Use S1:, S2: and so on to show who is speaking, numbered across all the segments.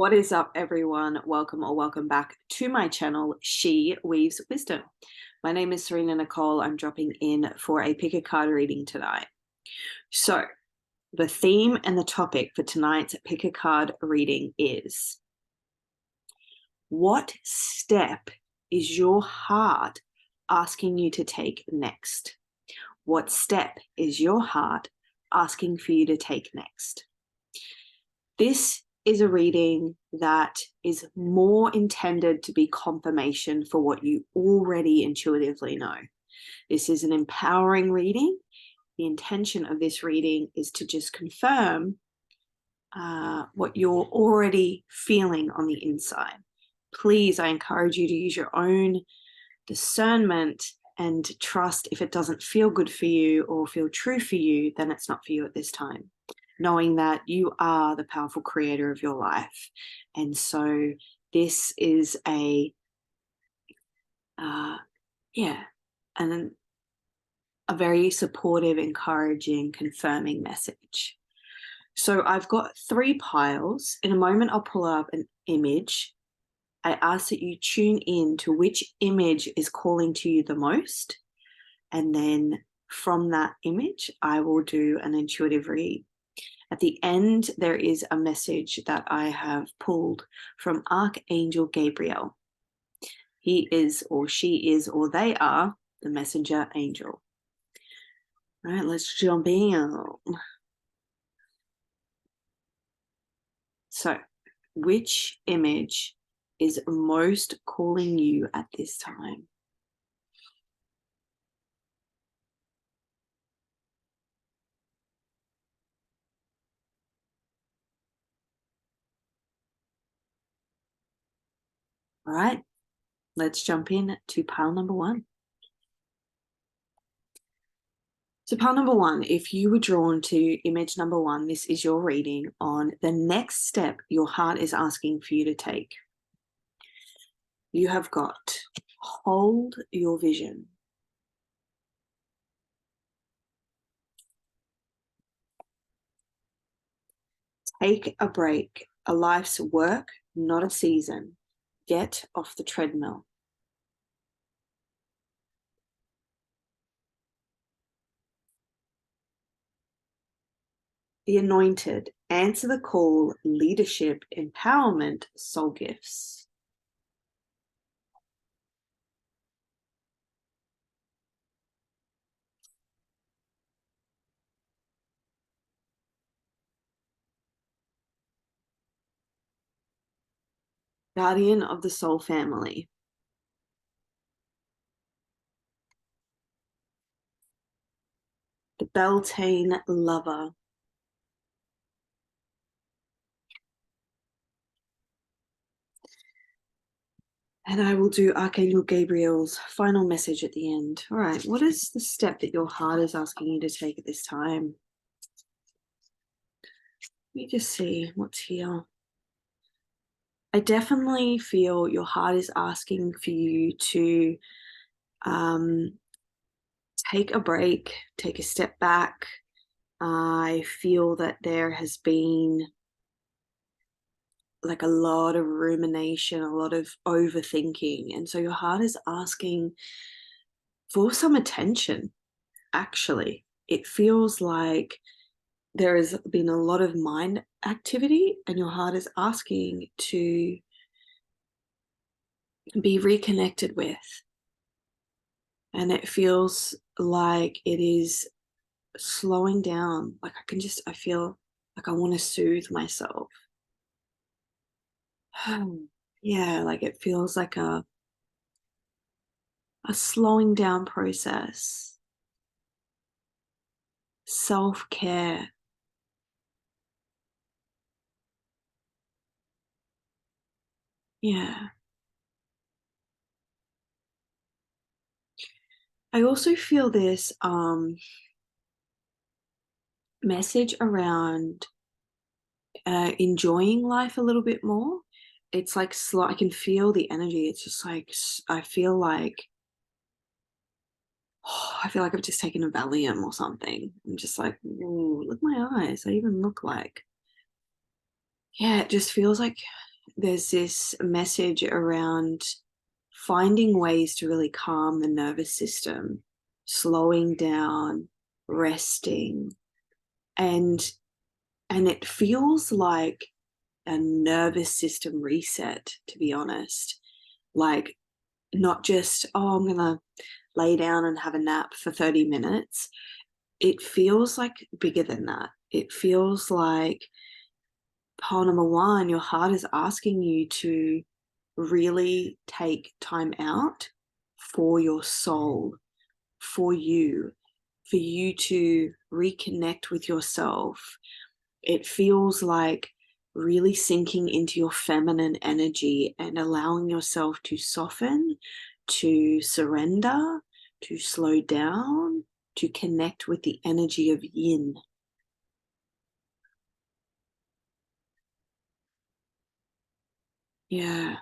S1: What is up, everyone? Welcome or welcome back to my channel, She Weaves Wisdom. My name is Serena Nicole. I'm dropping in for a pick a card reading tonight. So, the theme and the topic for tonight's pick a card reading is: what step is your heart asking you to take next? What step is your heart asking for you to take next? This is a reading that is more intended to be confirmation for what you already intuitively know. This is an empowering reading. The intention of this reading is to just confirm what you're already feeling on the inside. Please, I encourage you to use your own discernment and trust. If it doesn't feel good for you or feel true for you, then it's not for you at this time. Knowing that you are the powerful creator of your life. And so this is a very supportive, encouraging, confirming message. So I've got 3 piles. In a moment, I'll pull up an image. I ask that you tune in to which image is calling to you the most. And then from that image, I will do an intuitive read. At the end, there is a message that I have pulled from Archangel Gabriel. He is, or she is, or they are the messenger angel. All right, let's jump in. So, which image is most calling you at this time? All right, let's jump in to pile number 1. So pile number 1, if you were drawn to image number 1, this is your reading on the next step your heart is asking for you to take. You have got hold your vision. Take a break. A life's work, not a season. Get off the treadmill. The anointed. Answer the call. Leadership, empowerment, soul gifts. Guardian of the soul family. The Beltane lover. And I will do Archangel Gabriel's final message at the end. All right, what is the step that your heart is asking you to take at this time? Let me just see what's here. I definitely feel your heart is asking for you to take a break, take a step back. I feel that there has been like a lot of rumination, a lot of overthinking. And so your heart is asking for some attention, actually. It feels like there has been a lot of mind activity and your heart is asking to be reconnected with. And it feels like it is slowing down. Like I feel like I want to soothe myself. Yeah, like it feels like a slowing down process. Self-care. Yeah. I also feel this message around enjoying life a little bit more. It's like slow. I can feel the energy. It's just like I feel like I've just taken a Valium or something. I'm just like, ooh, look at my eyes. I even look like, yeah, it just feels like there's this message around finding ways to really calm the nervous system, slowing down, resting, and it feels like a nervous system reset, to be honest. Like, not just, oh, I'm gonna lay down and have a nap for 30 minutes. It feels like bigger than that. It feels like, pole number one, your heart is asking you to really take time out for your soul, for you to reconnect with yourself. It feels like really sinking into your feminine energy and allowing yourself to soften, to surrender, to slow down, to connect with the energy of yin. Yeah.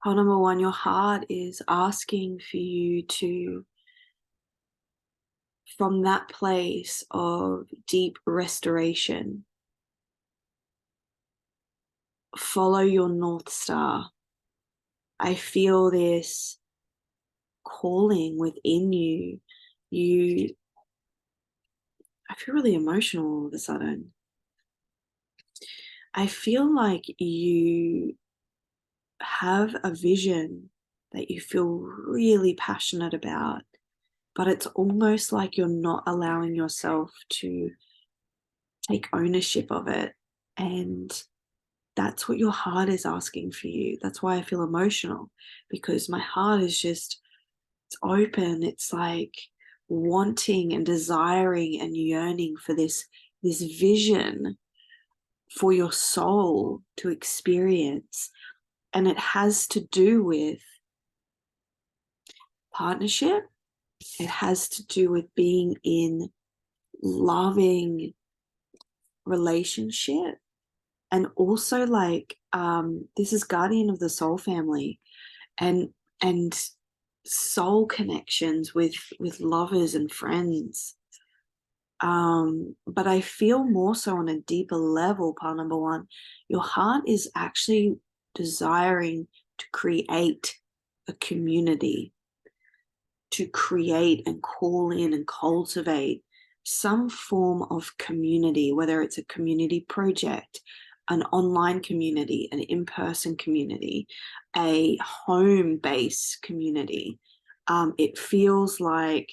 S1: Part number one, your heart is asking for you to, from that place of deep restoration, follow your North Star. I feel this calling within you. I feel really emotional all of a sudden. I feel like you have a vision that you feel really passionate about, but it's almost like you're not allowing yourself to take ownership of it. And that's what your heart is asking for you. That's why I feel emotional, because my heart is just, it's open. It's like wanting and desiring and yearning for this vision for your soul to experience. And it has to do with partnership. It has to do with being in loving relationship. And also, like, this is guardian of the soul family, and soul connections with lovers and friends. But I feel more so on a deeper level, part number one, your heart is actually desiring to create a community, to create and call in and cultivate some form of community, whether it's a community project, an online community, an in-person community, a home-based community. It feels like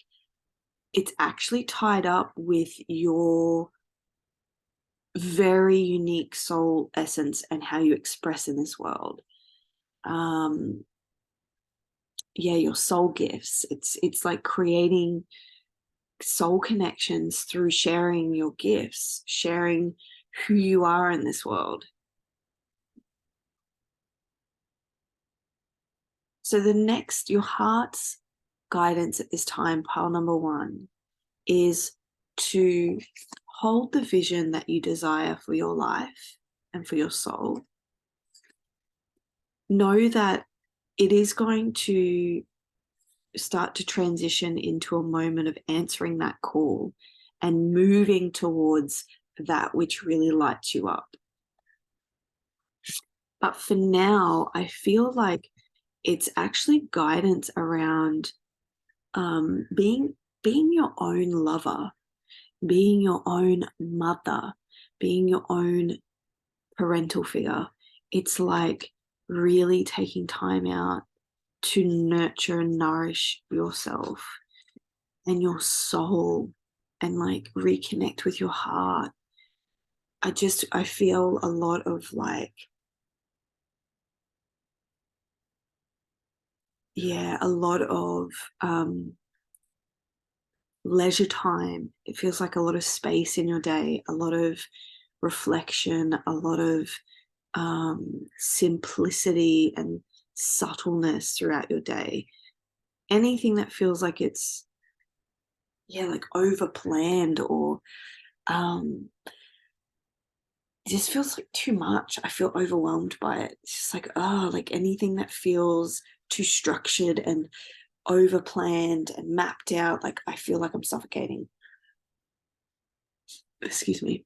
S1: it's actually tied up with your very unique soul essence and how you express in this world. Yeah, your soul gifts. It's like creating soul connections through sharing your gifts, sharing who you are in this world. So the next, your heart's guidance at this time, pile number one, is to hold the vision that you desire for your life and for your soul. Know that it is going to start to transition into a moment of answering that call and moving towards that which really lights you up. But for now, I feel like it's actually guidance around being your own lover, being your own mother, being your own parental figure. It's like really taking time out to nurture and nourish yourself and your soul and like reconnect with your heart. I feel a lot of like, yeah, a lot of leisure time. It feels like a lot of space in your day, a lot of reflection, a lot of simplicity and subtleness throughout your day. Anything that feels like it's, yeah, like over planned or it just feels like too much. I feel overwhelmed by it. It's just like, oh, like anything that feels too structured and over planned and mapped out. Like, I feel like I'm suffocating. Excuse me.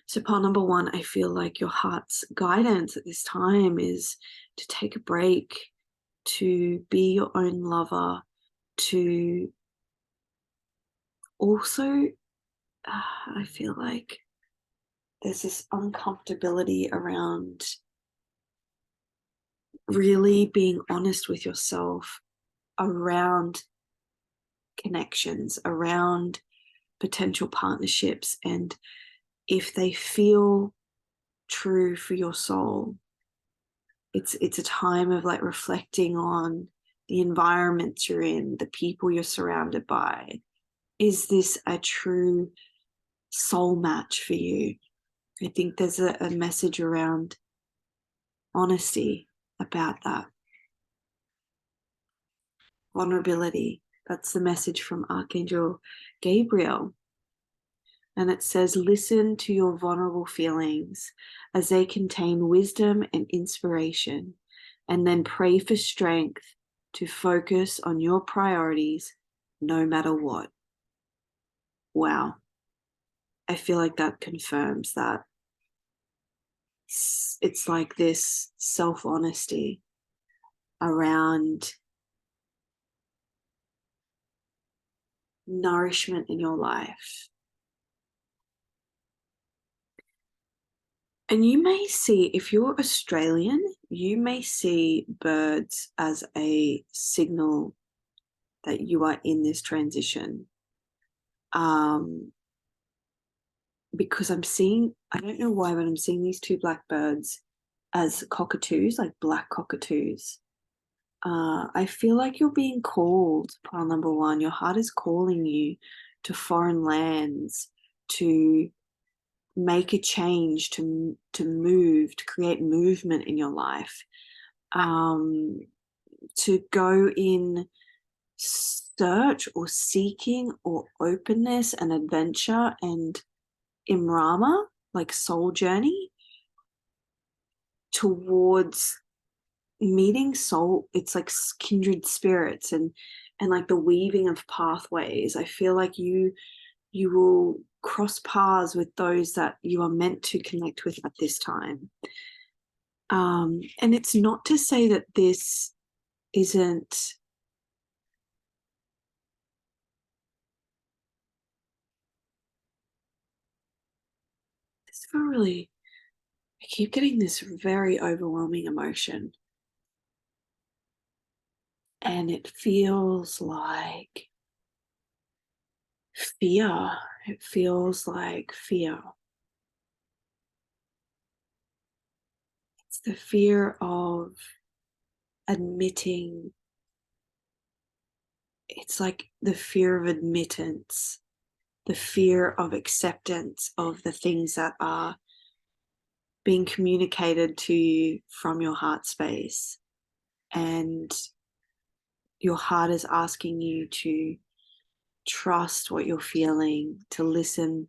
S1: So part number one, I feel like your heart's guidance at this time is to take a break, to be your own lover, to also, I feel like there's this uncomfortability around really being honest with yourself around connections, around potential partnerships, and if they feel true for your soul, it's a time of like reflecting on the environment you're in, the people you're surrounded by. Is this a true soul match for you? I think there's a message around honesty about that. Vulnerability. That's the message from Archangel Gabriel. And it says, listen to your vulnerable feelings as they contain wisdom and inspiration, and then pray for strength to focus on your priorities no matter what. Wow. I feel like that confirms that. It's like this self-honesty around nourishment in your life. And you may see, if you're Australian, you may see birds as a signal that you are in this transition. Because I'm seeing, I don't know why, but I'm seeing these two black birds as cockatoos, like black cockatoos. I feel like you're being called, pile number one. Your heart is calling you to foreign lands, to make a change, to move, to create movement in your life, to go in search or seeking or openness and adventure and imrama, like soul journey, towards meeting soul. It's like kindred spirits and like the weaving of pathways. I feel like you will cross paths with those that you are meant to connect with at this time. And it's not to say that this isn't this really, I keep getting this very overwhelming emotion, and it feels like fear. It feels like fear. It's the fear of admitting. It's like the fear of admittance, the fear of acceptance of the things that are being communicated to you from your heart space. And your heart is asking you to trust what you're feeling, to listen.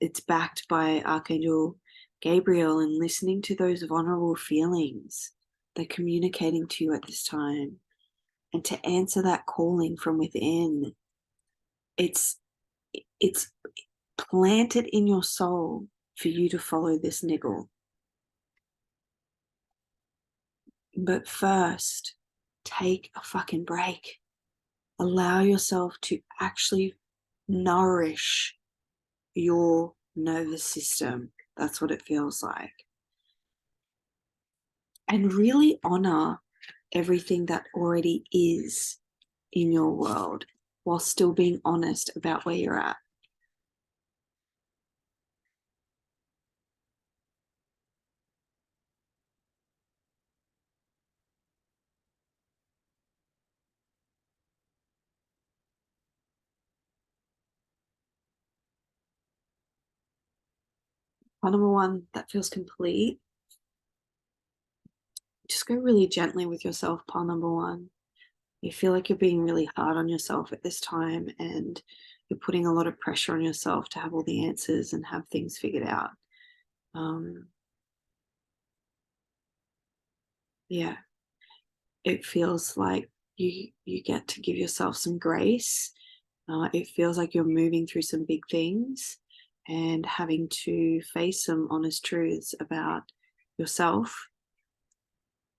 S1: It's backed by Archangel Gabriel, and listening to those vulnerable feelings they're communicating to you at this time, and to answer that calling from within. It's planted in your soul for you to follow this niggle. But first, take a fucking break. Allow yourself to actually nourish your nervous system. That's what it feels like. And really honor everything that already is in your world while still being honest about where you're at. Part number one, that feels complete. Just go really gently with yourself, part number one. You feel like you're being really hard on yourself at this time, and you're putting a lot of pressure on yourself to have all the answers and have things figured out. Yeah. it feels like you get to give yourself some grace. It feels like you're moving through some big things and having to face some honest truths about yourself,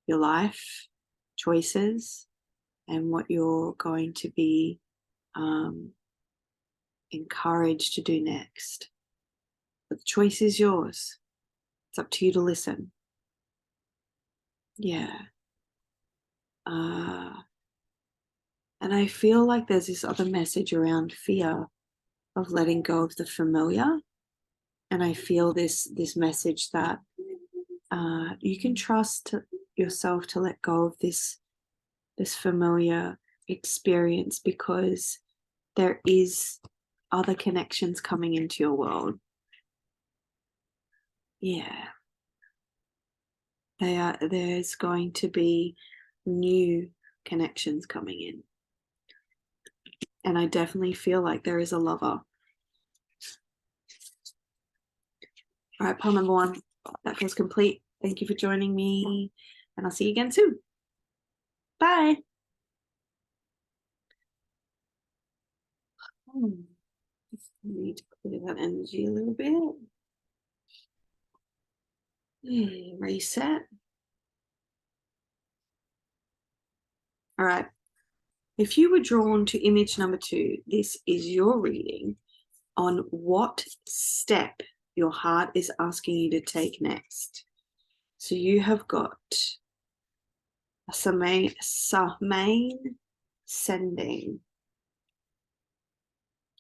S1: your life, choices, and what you're going to be encouraged to do next. But the choice is yours. It's up to you to listen. Yeah. And I feel like there's this other message around fear of letting go of the familiar. And I feel this message that you can trust yourself to let go of this familiar experience, because there is other connections coming into your world. Yeah. There's going to be new connections coming in. And I definitely feel like there is a lover. All right, pile number 1, that feels complete. Thank you for joining me, and I'll see you again soon. Bye. Just need to clear that energy a little bit. Reset. All right. If you were drawn to image number 2, this is your reading on what step your heart is asking you to take next. So you have got a Samain Sending.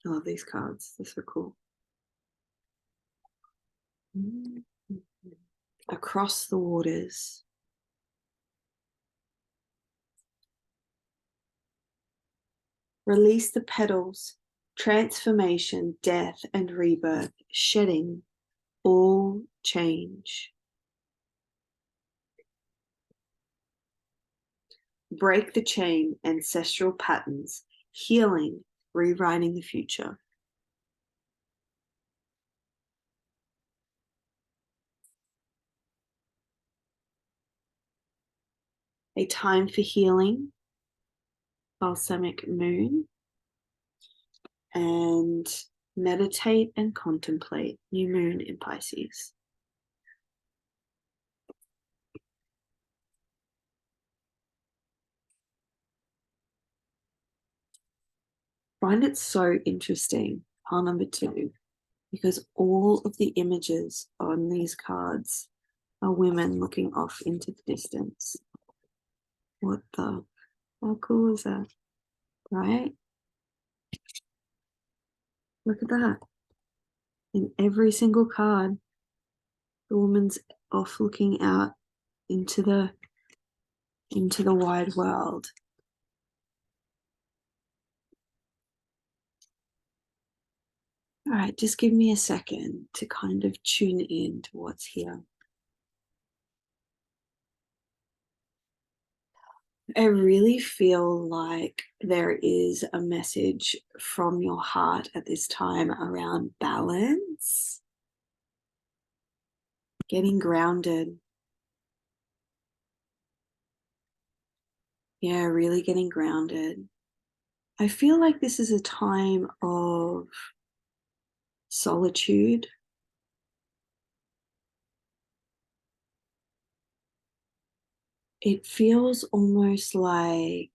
S1: I love these cards. They're so cool. Across the waters. Release the petals, transformation, death, and rebirth, shedding all change. Break the chain, ancestral patterns, healing, rewriting the future. A time for healing, balsamic moon, and meditate and contemplate, new moon in Pisces. Find it so interesting, pile number 2, because all of the images on these cards are women looking off into the distance. What the? How cool is that? Right? Look at that. In every single card, the woman's off looking out into the wide world. All right, just give me a second to kind of tune in to what's here. I really feel like there is a message from your heart at this time around balance, getting grounded. Yeah, really getting grounded. I feel like this is a time of solitude. It feels almost like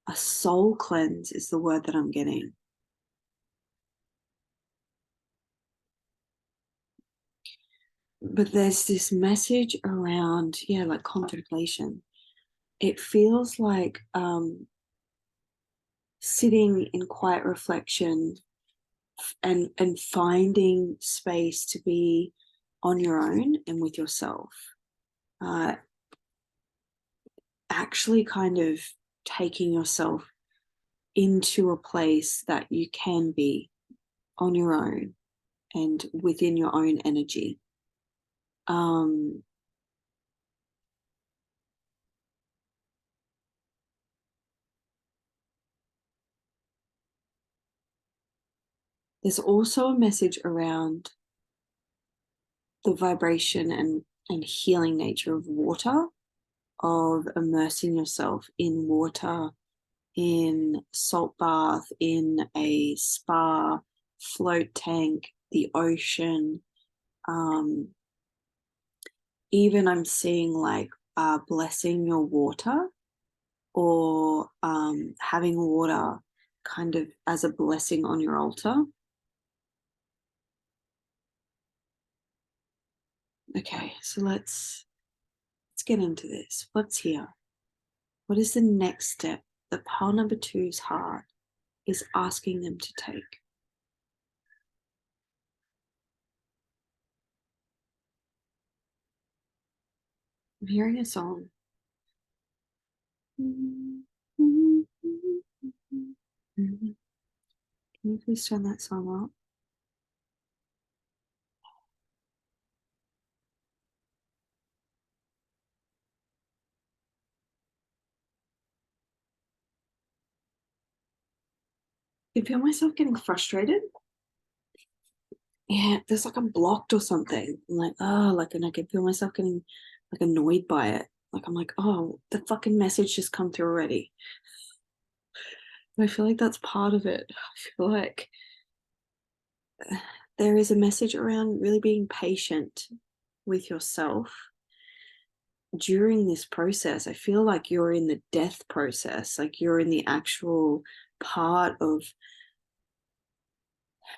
S1: a soul cleanse is the word that I'm getting. But there's this message around, yeah, like contemplation. It feels like sitting in quiet reflection and finding space to be on your own and with yourself. Actually kind of taking yourself into a place that you can be on your own and within your own energy. There's also a message around the vibration and healing nature of water, of immersing yourself in water, in salt bath, in a spa, float tank, the ocean. Even I'm seeing like blessing your water, or having water kind of as a blessing on your altar. Okay, so let's get into this. What's here? What is the next step that pile number two's heart is asking them to take? I'm hearing a song. Can you please turn that song up? I feel myself getting frustrated. Yeah, there's like I'm blocked or something. I'm like, oh, like, and I can feel myself getting like annoyed by it. Like I'm like, oh, the fucking message just come through already. I feel like that's part of it. I feel like there is a message around really being patient with yourself during this process. I feel like you're in the death process, like you're in the actual part of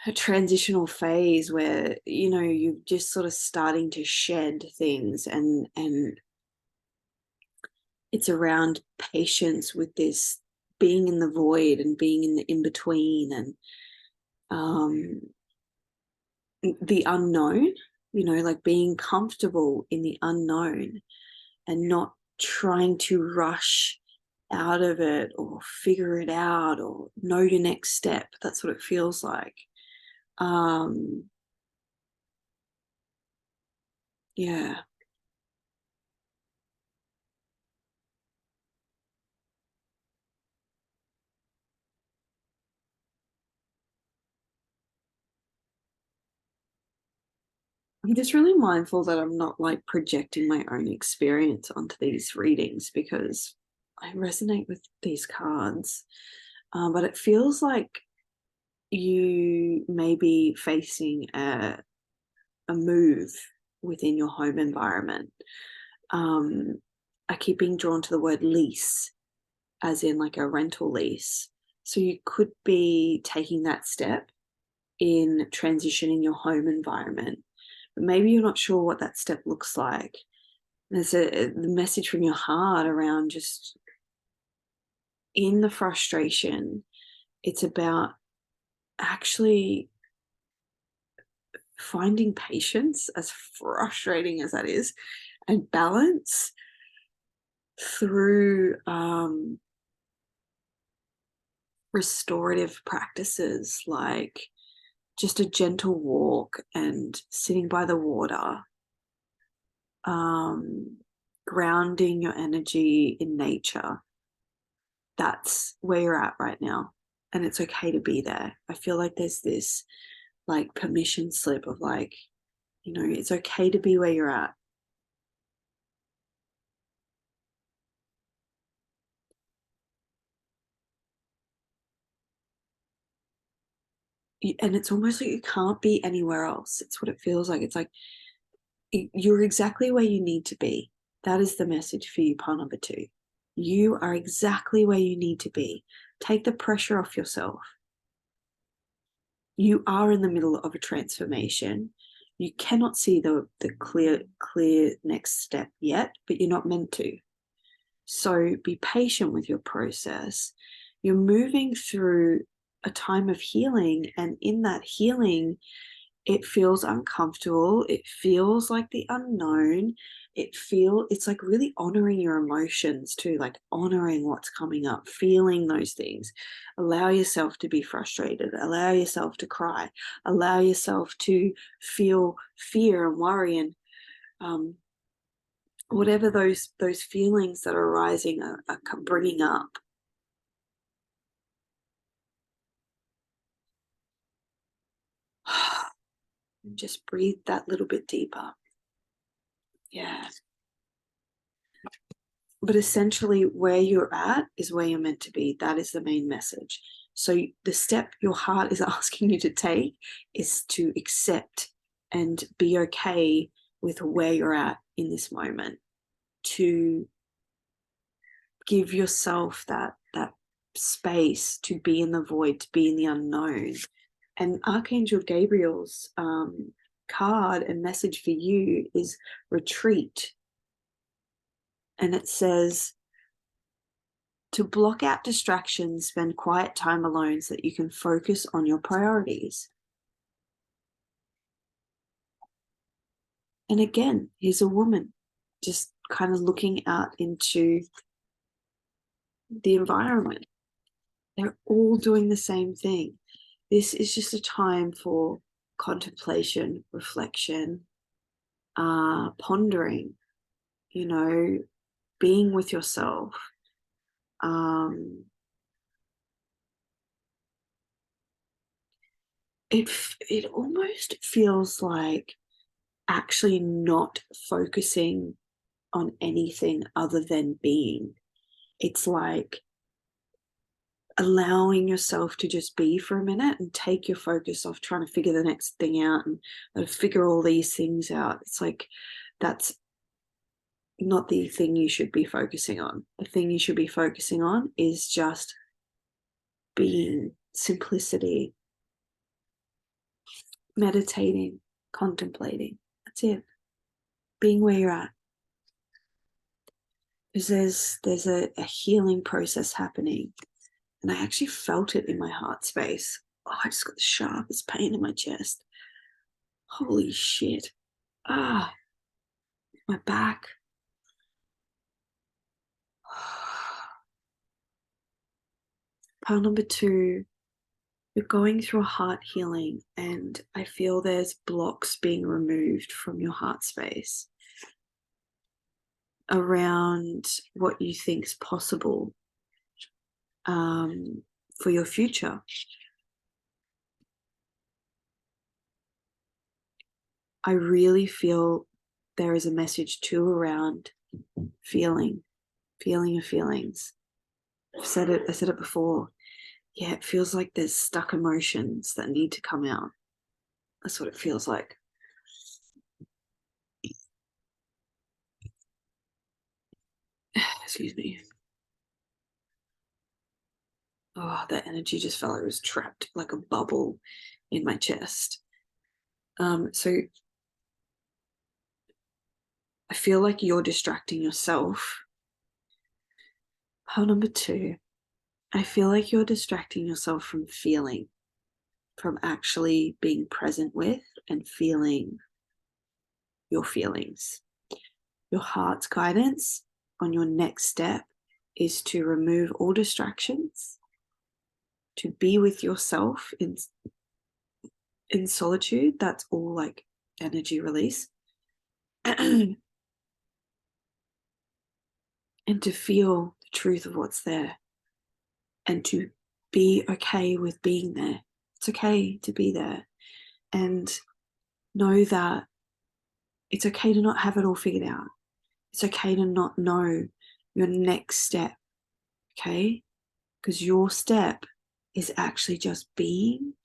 S1: a transitional phase where, you know, you're just sort of starting to shed things, and it's around patience with this being in the void and being in the in between, and the unknown, you know, like being comfortable in the unknown and not trying to rush out of it or figure it out or know your next step. That's what it feels like. Yeah. I'm just really mindful that I'm not like projecting my own experience onto these readings, because I resonate with these cards. But it feels like you may be facing a move within your home environment. I keep being drawn to the word lease, as in like a rental lease. So you could be taking that step in transitioning your home environment, but maybe you're not sure what that step looks like. There's the message from your heart around just in the frustration. It's about actually finding patience, as frustrating as that is, and balance through restorative practices like just a gentle walk and sitting by the water, um, grounding your energy in nature. That's where you're at right now. And it's okay to be there. I feel like there's this like permission slip of like, you know, it's okay to be where you're at. And it's almost like you can't be anywhere else. It's what it feels like. It's like you're exactly where you need to be. That is the message for you, pile number two. You are exactly where you need to be. Take the pressure off yourself. You are in the middle of a transformation. You cannot see the clear next step yet, but you're not meant to. So be patient with your process. You're moving through a time of healing, and in that healing, it feels uncomfortable. It feels like the unknown. It's like really honoring your emotions too, like honoring what's coming up, feeling those things. Allow yourself to be frustrated, allow yourself to cry, allow yourself to feel fear and worry, and whatever those feelings that are arising are bringing up. And just breathe that little bit deeper. Yeah. But essentially, where you're at is where you're meant to be. That is the main message. So the step your heart is asking you to take is to accept and be okay with where you're at in this moment, to give yourself that space to be in the void, to be in the unknown. And Archangel Gabriel's card and message for you is retreat. And it says to block out distractions, spend quiet time alone so that you can focus on your priorities. And again, here's a woman just kind of looking out into the environment. They're all doing the same thing. This is just a time for contemplation, reflection, pondering, being with yourself. It almost feels like actually not focusing on anything other than being. It's like allowing yourself to just be for a minute and take your focus off trying to figure the next thing out and figure all these things out. It's like that's not the thing you should be focusing on. The thing you should be focusing on is just being, simplicity, meditating, contemplating. That's it. Being where you're at. Because there's a healing process happening. And I actually felt it in my heart space. Oh, I just got the sharpest pain in my chest. Holy shit. Ah, my back. Pile number 2, you're going through a heart healing, and I feel there's blocks being removed from your heart space around what you think is possible for your future. I really feel there is a message too around feeling your feelings. I said it before. Yeah, it feels like there's stuck emotions that need to come out. That's what it feels like. Excuse me. Oh, that energy just felt like it was trapped like a bubble in my chest. So I feel like you're distracting yourself. Pile number 2, I feel like you're distracting yourself from feeling, from actually being present with and feeling your feelings. Your heart's guidance on your next step is to remove all distractions, to be with yourself in solitude. That's all like energy release. And to feel the truth of what's there, and to be okay with being there. It's okay to be there, and know that it's okay to not have it all figured out. It's okay to not know your next step, okay? Because your step is actually just being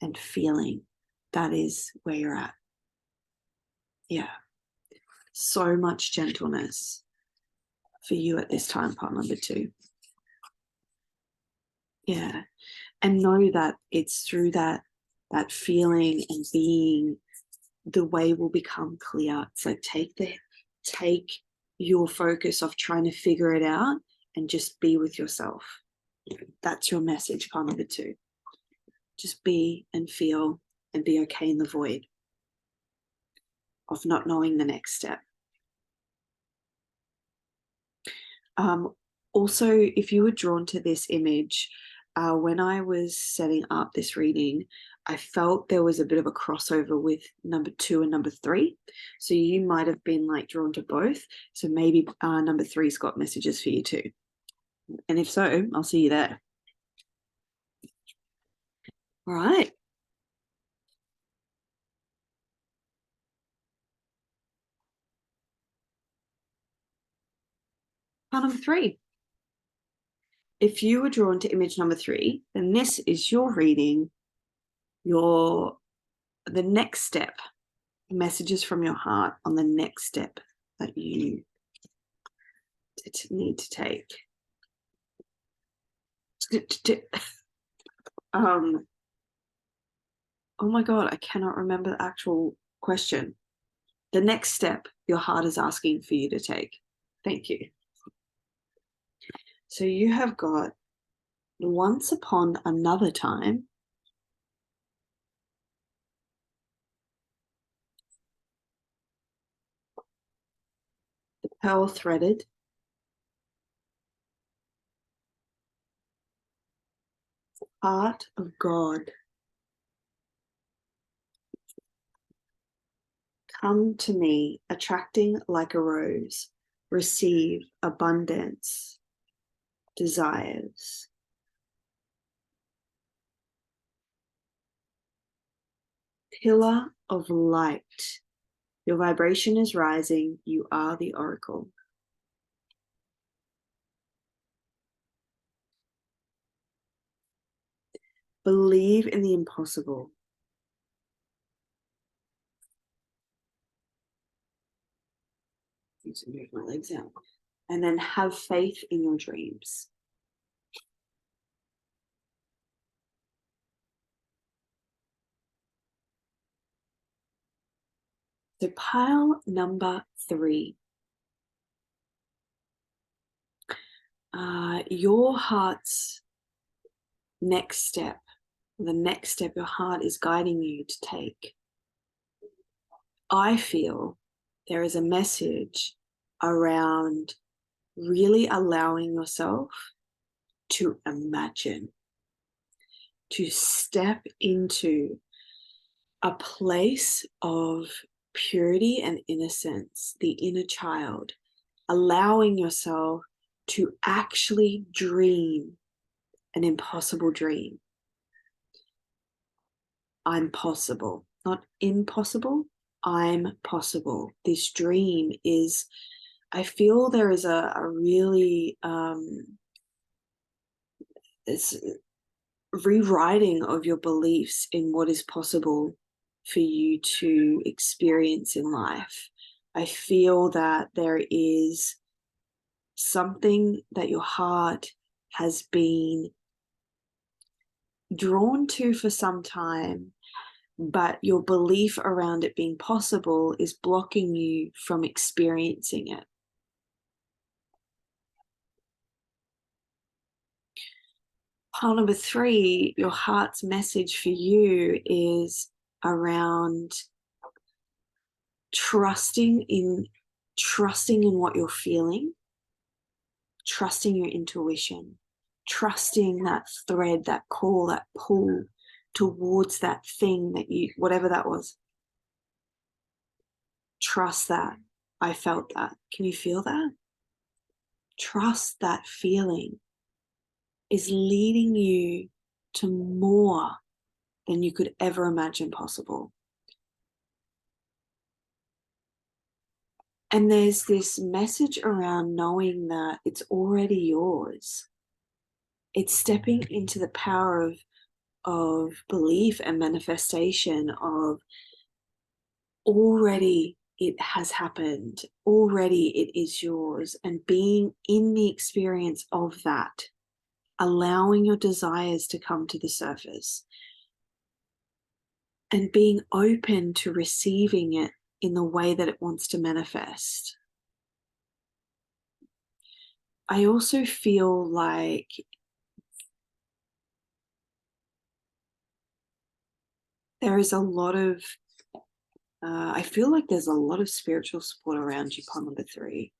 S1: and feeling. That is where you're at. Yeah. So much gentleness for you at this time, part number 2. Yeah. And know that it's through that feeling and being, the way will become clear. It's like take your focus off trying to figure it out and just be with yourself. That's your message, part number 2. Just be and feel and be okay in the void of not knowing the next step. Also, if you were drawn to this image, when I was setting up this reading, I felt there was a bit of a crossover with number 2 and number 3. So you might have been like drawn to both. So maybe number 3's got messages for you too. And if so, I'll see you there. All right. Pile number 3. If you were drawn to image number 3, then this is your reading, the next step, messages from your heart on the next step that you need to take. Oh my God, I cannot remember the actual question. The next step your heart is asking for you to take. Thank you. So you have got once upon another time, the pearl threaded, heart of God. Come to me, attracting like a rose, receive abundance, desires. Pillar of light. Your vibration is rising. You are the oracle. Believe in the impossible. I need to move my legs out. And then have faith in your dreams. So pile number 3. Your heart's next step, the next step your heart is guiding you to take. I feel there is a message around really allowing yourself to imagine, to step into a place of purity and innocence, the inner child, allowing yourself to actually dream an impossible dream. I'm possible, not impossible. I'm possible. This dream is, I feel there is a really it's rewriting of your beliefs in what is possible for you to experience in life. I feel that there is something that your heart has been drawn to for some time, but your belief around it being possible is blocking you from experiencing it. Pile number 3, your heart's message for you is around trusting in what you're feeling, trusting your intuition, trusting that thread, that call, that pull towards that thing that you, whatever that was. Trust that. I felt that. Can you feel that? Trust that feeling is leading you to more than you could ever imagine possible. And there's this message around knowing that it's already yours. It's stepping into the power of belief and manifestation of already it has happened, already it is yours, and being in the experience of that, allowing your desires to come to the surface and being open to receiving it in the way that it wants to manifest. I also feel like there is a lot of, I feel like there's a lot of spiritual support around you, pile number 3.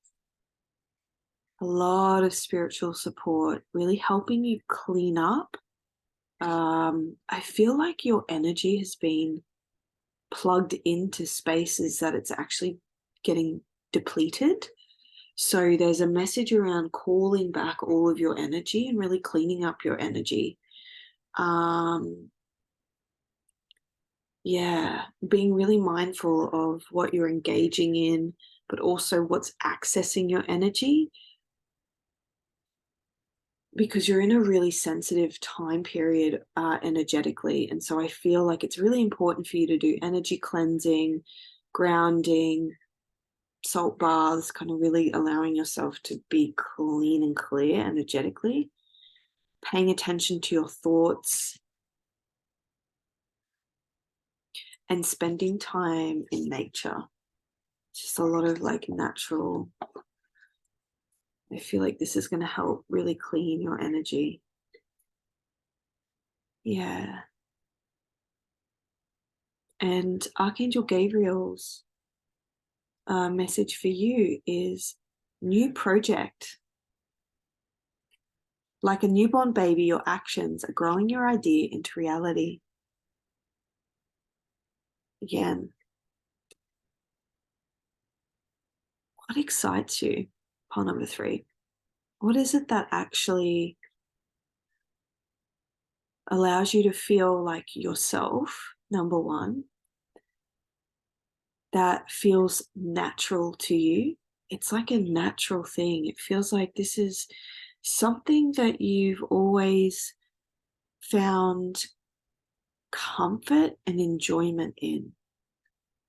S1: A lot of spiritual support, really helping you clean up. I feel like your energy has been plugged into spaces that it's actually getting depleted. So there's a message around calling back all of your energy and really cleaning up your energy. Yeah, being really mindful of what you're engaging in, but also what's accessing your energy. because you're in a really sensitive time period energetically. And so I feel like it's really important for you to do energy cleansing, grounding, salt baths, kind of really allowing yourself to be clean and clear energetically, paying attention to your thoughts, and spending time in nature. Just a lot of like natural. I feel like this is going to help really clean your energy. Yeah. And Archangel Gabriel's message for you is new project. Like a newborn baby, your actions are growing your idea into reality. Again, what excites you? Pile number 3. What is it that actually allows you to feel like yourself, number 1, that feels natural to you? It's like a natural thing. It feels like this is something that you've always found comfort and enjoyment in.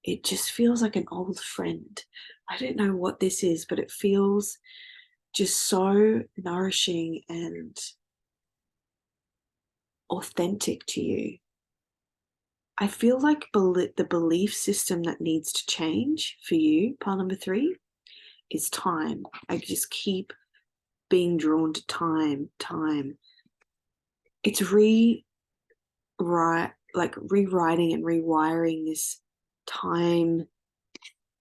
S1: It just feels like an old friend. I don't know what this is, but it feels just so nourishing and authentic to you. I feel like the belief system that needs to change for you, pile number 3, is time. I just keep being drawn to time. It's rewriting and rewiring this time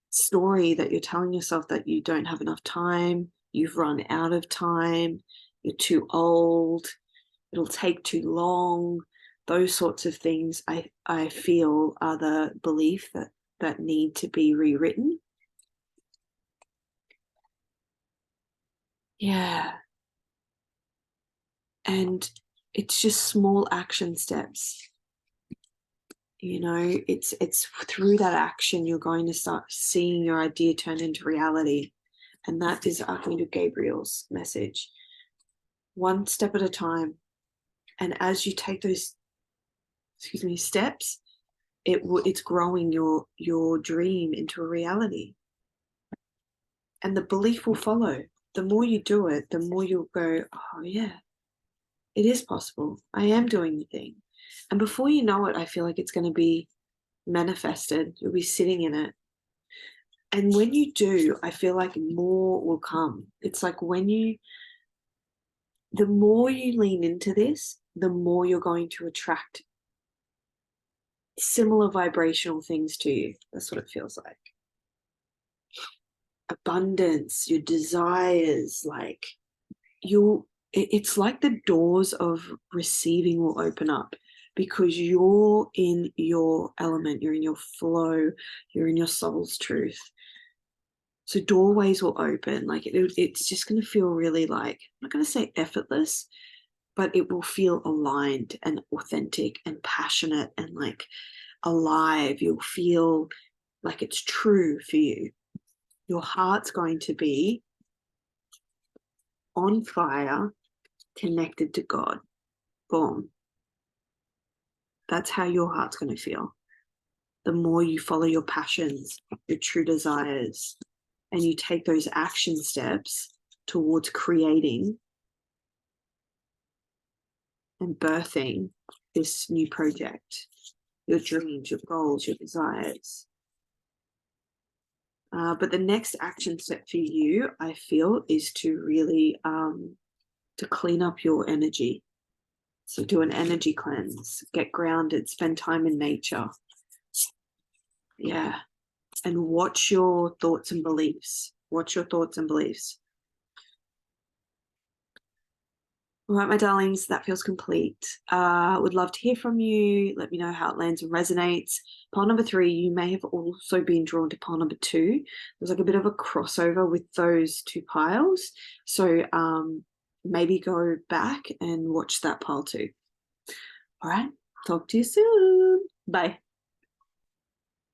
S1: story that you're telling yourself, that you don't have enough time, you've run out of time, you're too old, it'll take too long. Those sorts of things I feel are the belief that need to be rewritten. Yeah. And it's just small action steps. You know, it's through that action you're going to start seeing your idea turn into reality. And that is Archangel Gabriel's message. One step at a time. And as you take those, steps, it's growing your dream into a reality. And the belief will follow. The more you do it, the more you'll go, oh yeah, it is possible. I am doing the thing. And before you know it, I feel like it's going to be manifested. You'll be sitting in it. And when you do, I feel like more will come. It's like the more you lean into this, the more you're going to attract similar vibrational things to you. That's what it feels like. Abundance, your desires, like it's like the doors of receiving will open up because you're in your element, you're in your flow, you're in your soul's truth. So doorways will open. Like it's just going to feel really like, I'm not going to say effortless, but it will feel aligned and authentic and passionate and like alive. You'll feel like it's true for you. Your heart's going to be on fire, connected to God. Boom. That's how your heart's going to feel. The more you follow your passions, your true desires, and you take those action steps towards creating and birthing this new project, your dreams, your goals, your desires. But the next action step for you, I feel, is to really to clean up your energy. So do an energy cleanse, get grounded, spend time in nature. Yeah. And watch your thoughts and beliefs. Watch your thoughts and beliefs. All right, my darlings, that feels complete. Would love to hear from you. Let me know how it lands and resonates. Pile number 3, you may have also been drawn to pile number 2. There's like a bit of a crossover with those 2 piles. So maybe go back and watch that pile too. All right, talk to you soon. Bye.